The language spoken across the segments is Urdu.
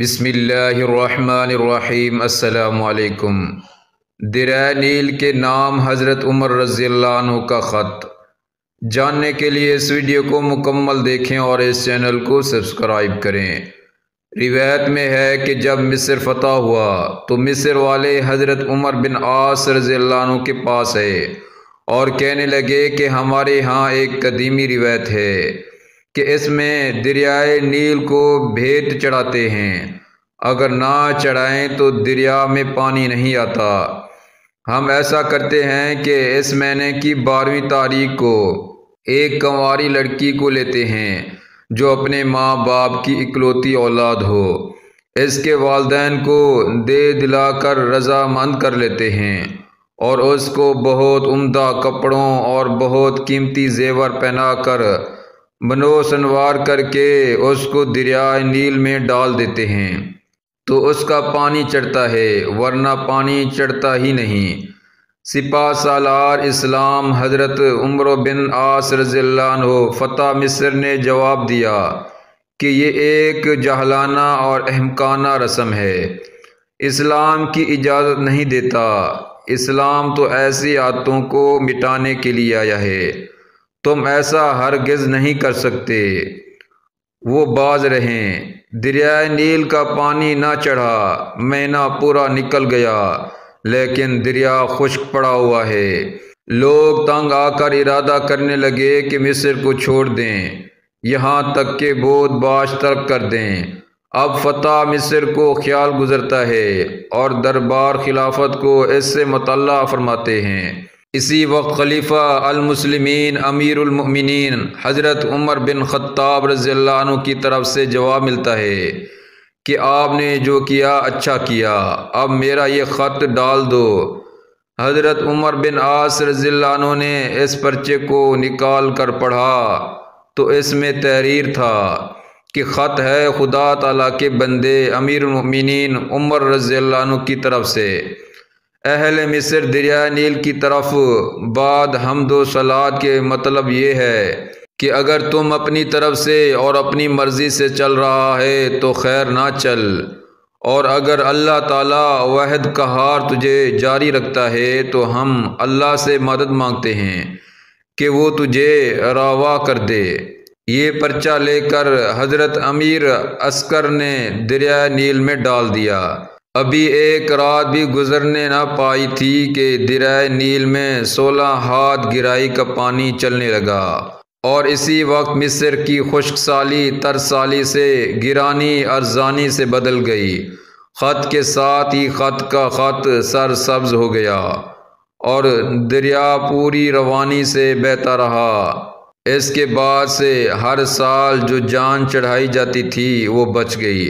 بسم اللہ الرحمن الرحیم۔ السلام علیکم۔ دریائے نیل کے نام حضرت عمر رضی اللہ عنہ کا خط جاننے کے لیے اس ویڈیو کو مکمل دیکھیں اور اس چینل کو سبسکرائب کریں۔ روایت میں ہے کہ جب مصر فتح ہوا تو مصر والے حضرت عمر بن عاص رضی اللہ عنہ کے پاس آئے اور کہنے لگے کہ ہمارے ہاں ایک قدیمی روایت ہے کہ اس میں دریائے نیل کو بھیٹ چڑھاتے ہیں، اگر نہ چڑھائیں تو دریا میں پانی نہیں آتا۔ ہم ایسا کرتے ہیں کہ اس مہینے کی 12ویں تاریخ کو ایک کنواری لڑکی کو لیتے ہیں جو اپنے ماں باپ کی اکلوتی اولاد ہو، اس کے والدین کو دے دلا کر رضامند کر لیتے ہیں اور اس کو بہت عمدہ کپڑوں اور بہت قیمتی زیور پہنا کر بنو سنوار کر کے اس کو دریائے نیل میں ڈال دیتے ہیں تو اس کا پانی چڑھتا ہے، ورنہ پانی چڑھتا ہی نہیں۔ سپہ سالار اسلام حضرت عمر بن عاص رضی اللہ عنہ فتح مصر نے جواب دیا کہ یہ ایک جاہلانہ اور احمقانہ رسم ہے، اسلام کی اجازت نہیں دیتا۔ اسلام تو ایسی عادتوں کو مٹانے کے لیے آیا ہے، تم ایسا ہرگز نہیں کر سکتے۔ وہ باز رہیں۔ دریائے نیل کا پانی نہ چڑھا، مہینہ پورا نکل گیا لیکن دریا خشک پڑا ہوا ہے۔ لوگ تنگ آ کر ارادہ کرنے لگے کہ مصر کو چھوڑ دیں، یہاں تک کہ بود باش ترک کر دیں۔ اب فتح مصر کو خیال گزرتا ہے اور دربار خلافت کو اس سے مطلع فرماتے ہیں۔ اسی وقت خلیفہ المسلمین امیر المؤمنین حضرت عمر بن خطاب رضی اللہ عنہ کی طرف سے جواب ملتا ہے کہ آپ نے جو کیا اچھا کیا، اب میرا یہ خط ڈال دو۔ حضرت عمر بن عاص رضی اللہ عنہ نے اس پرچے کو نکال کر پڑھا تو اس میں تحریر تھا کہ خط ہے خدا تعالیٰ کے بندے امیر المؤمنین عمر رضی اللہ عنہ کی طرف سے اہل مصر دریائے نیل کی طرف بعد حمد و صلوات کے مطلب یہ ہے کہ اگر تم اپنی طرف سے اور اپنی مرضی سے چل رہا ہے تو خیر نہ چل، اور اگر اللہ تعالیٰ واحد قہار تجھے جاری رکھتا ہے تو ہم اللہ سے مدد مانگتے ہیں کہ وہ تجھے روا کر دے۔ یہ پرچہ لے کر حضرت امیر عسکر نے دریائے نیل میں ڈال دیا۔ ابھی ایک رات بھی گزرنے نہ پائی تھی کہ دریائے نیل میں 16 ہاتھ گہرائی کا پانی چلنے لگا، اور اسی وقت مصر کی خشک سالی ترسالی سے گرانی ارزانی سے بدل گئی۔ خط کے ساتھ ہی خط کا خط سرسبز ہو گیا اور دریا پوری روانی سے بہتا رہا۔ اس کے بعد سے ہر سال جو جان چڑھائی جاتی تھی وہ بچ گئی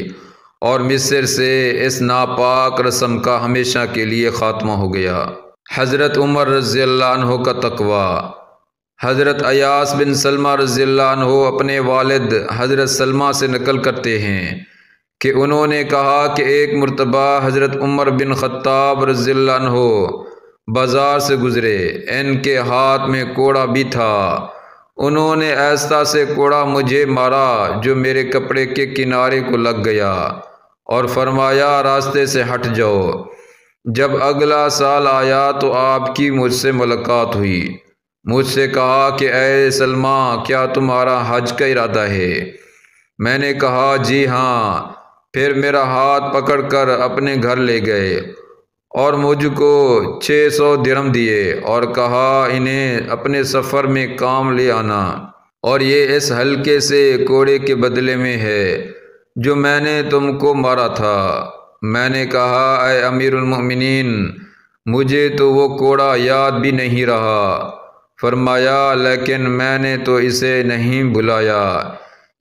اور مصر سے اس ناپاک رسم کا ہمیشہ کے لیے خاتمہ ہو گیا۔ حضرت عمر رضی اللہ عنہ کا تقویٰ۔ حضرت ایاس بن سلمہ رضی اللہ عنہ اپنے والد حضرت سلمہ سے نقل کرتے ہیں کہ انہوں نے کہا کہ ایک مرتبہ حضرت عمر بن خطاب رضی اللہ عنہ بازار سے گزرے، ان کے ہاتھ میں کوڑا بھی تھا۔ انہوں نے ایسا سے کوڑا مجھے مارا جو میرے کپڑے کے کنارے کو لگ گیا اور فرمایا راستے سے ہٹ جاؤ۔ جب اگلا سال آیا تو آپ کی مجھ سے ملاقات ہوئی۔ مجھ سے کہا کہ اے سلمہ، کیا تمہارا حج کا ارادہ ہے؟ میں نے کہا جی ہاں۔ پھر میرا ہاتھ پکڑ کر اپنے گھر لے گئے اور مجھ کو 600 درہم دیے اور کہا انہیں اپنے سفر میں کام لے آنا، اور یہ اس ہلکے سے کوڑے کے بدلے میں ہے جو میں نے تم کو مارا تھا۔ میں نے کہا اے امیر المؤمنین، مجھے تو وہ کوڑا یاد بھی نہیں رہا۔ فرمایا لیکن میں نے تو اسے نہیں بھلایا،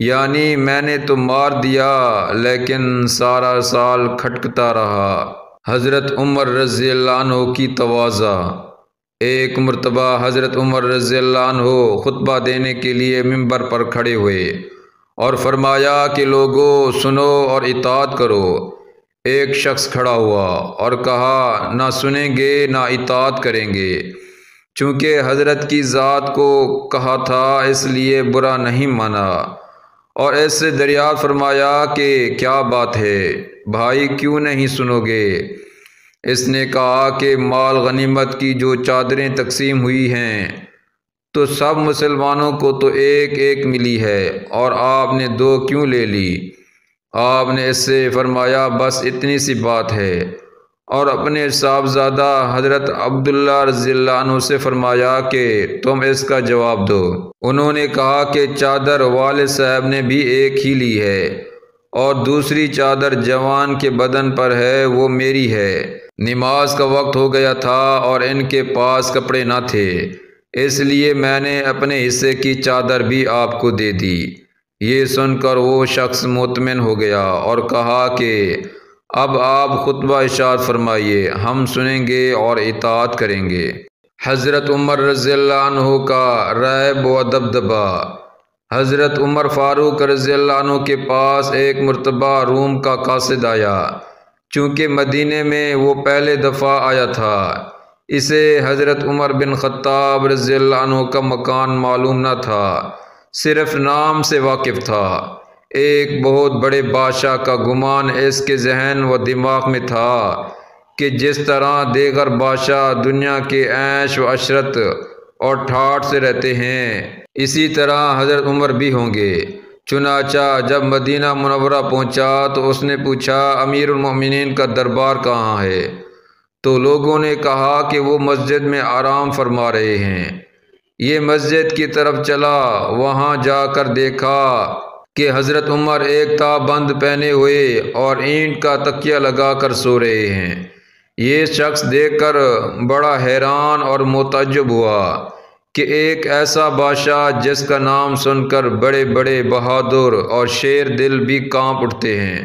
یعنی میں نے تو مار دیا لیکن سارا سال کھٹکتا رہا۔ حضرت عمر رضی اللہ عنہ کی تواضع۔ ایک مرتبہ حضرت عمر رضی اللہ عنہ خطبہ دینے کے لیے ممبر پر کھڑے ہوئے اور فرمایا کہ لوگوں سنو اور اطاعت کرو۔ ایک شخص کھڑا ہوا اور کہا نہ سنیں گے نہ اطاعت کریں گے، چونکہ حضرت کی ذات کو کہا تھا اس لیے برا نہیں مانا۔ اور اس سے دریافت فرمایا کہ کیا بات ہے بھائی، کیوں نہیں سنو گے؟ اس نے کہا کہ مال غنیمت کی جو چادریں تقسیم ہوئی ہیں تو سب مسلمانوں کو تو ایک ایک ملی ہے، اور آپ نے 2 کیوں لے لی؟ آپ نے اس سے فرمایا بس اتنی سی بات ہے، اور اپنے صاحبزادہ حضرت عبداللہ رضی اللہ عنہ سے فرمایا کہ تم اس کا جواب دو۔ انہوں نے کہا کہ چادر والد صاحب نے بھی ایک ہی لی ہے، اور دوسری چادر جوان کے بدن پر ہے، وہ میری ہے۔ نماز کا وقت ہو گیا تھا اور ان کے پاس کپڑے نہ تھے، اس لیے میں نے اپنے حصے کی چادر بھی آپ کو دے دی۔ یہ سن کر وہ شخص مطمئن ہو گیا اور کہا کہ اب آپ خطبہ ارشاد فرمائیے، ہم سنیں گے اور اطاعت کریں گے۔ حضرت عمر رضی اللہ عنہ کا رعب و دبدبہ۔ حضرت عمر فاروق رضی اللہ عنہ کے پاس ایک مرتبہ روم کا قاصد آیا، چونکہ مدینے میں وہ پہلے دفعہ آیا تھا۔ اسے حضرت عمر بن خطاب رضی اللہ عنہ کا مکان معلوم نہ تھا، صرف نام سے واقف تھا۔ ایک بہت بڑے بادشاہ کا گمان اس کے ذہن و دماغ میں تھا کہ جس طرح دیگر بادشاہ دنیا کے عیش و عشرت اور ٹھاٹھ سے رہتے ہیں، اسی طرح حضرت عمر بھی ہوں گے۔ چنانچہ جب مدینہ منورہ پہنچا تو اس نے پوچھا امیر المومنین کا دربار کہاں ہے؟ تو لوگوں نے کہا کہ وہ مسجد میں آرام فرما رہے ہیں۔ یہ مسجد کی طرف چلا، وہاں جا کر دیکھا کہ حضرت عمر ایک تاب بند پہنے ہوئے اور اینٹ کا تکیہ لگا کر سو رہے ہیں۔ یہ شخص دیکھ کر بڑا حیران اور متعجب ہوا کہ ایک ایسا بادشاہ جس کا نام سن کر بڑے بڑے بہادر اور شیر دل بھی کانپ اٹھتے ہیں،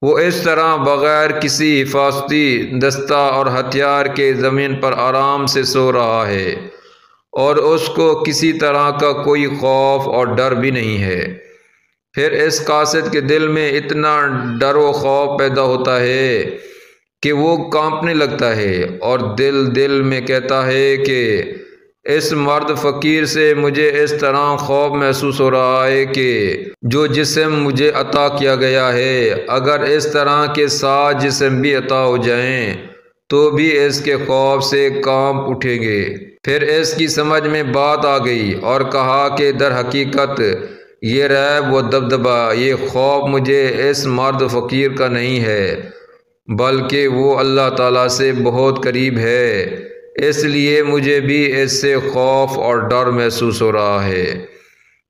وہ اس طرح بغیر کسی حفاظتی دستہ اور ہتھیار کے زمین پر آرام سے سو رہا ہے، اور اس کو کسی طرح کا کوئی خوف اور ڈر بھی نہیں ہے۔ پھر اس قاصد کے دل میں اتنا ڈر و خوف پیدا ہوتا ہے کہ وہ کانپنے لگتا ہے، اور دل میں کہتا ہے کہ اس مرد فقیر سے مجھے اس طرح خوف محسوس ہو رہا ہے کہ جو جسم مجھے عطا کیا گیا ہے، اگر اس طرح کے 7 جسم بھی عطا ہو جائیں تو بھی اس کے خوف سے کانپ اٹھیں گے۔ پھر اس کی سمجھ میں بات آ گئی اور کہا کہ در حقیقت یہ رعب و دبدبہ، یہ خوف مجھے اس مرد فقیر کا نہیں ہے، بلکہ وہ اللہ تعالیٰ سے بہت قریب ہے، اس لیے مجھے بھی اس سے خوف اور ڈر محسوس ہو رہا ہے۔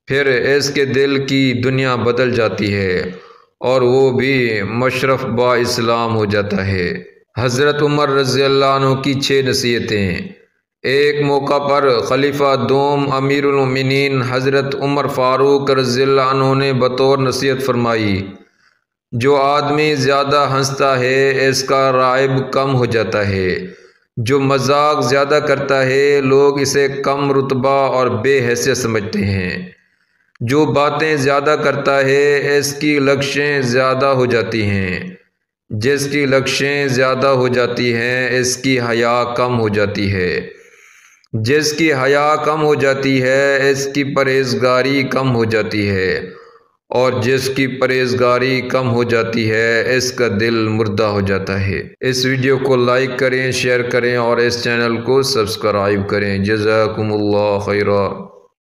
پھر اس کے دل کی دنیا بدل جاتی ہے اور وہ بھی مشرف با اسلام ہو جاتا ہے۔ حضرت عمر رضی اللہ عنہ کی 6 نصیحتیں۔ ایک موقع پر خلیفہ دوم امیر المومنین حضرت عمر فاروق رضی اللہ عنہ نے بطور نصیحت فرمائی، جو آدمی زیادہ ہنستا ہے اس کا رعب کم ہو جاتا ہے، جو مذاق زیادہ کرتا ہے لوگ اسے کم رتبہ اور بے حیثیت سمجھتے ہیں، جو باتیں زیادہ کرتا ہے اس کی لغزشیں زیادہ ہو جاتی ہیں، جس کی لغزشیں زیادہ ہو جاتی ہیں اس کی حیا کم ہو جاتی ہے، جس کی حیا کم ہو جاتی ہے اس کی پرہیزگاری کم ہو جاتی ہے، اور جس کی پرہیزگاری کم ہو جاتی ہے اس کا دل مردہ ہو جاتا ہے۔ اس ویڈیو کو لائک کریں، شیئر کریں اور اس چینل کو سبسکرائب کریں۔ جزاکم اللہ خیرا۔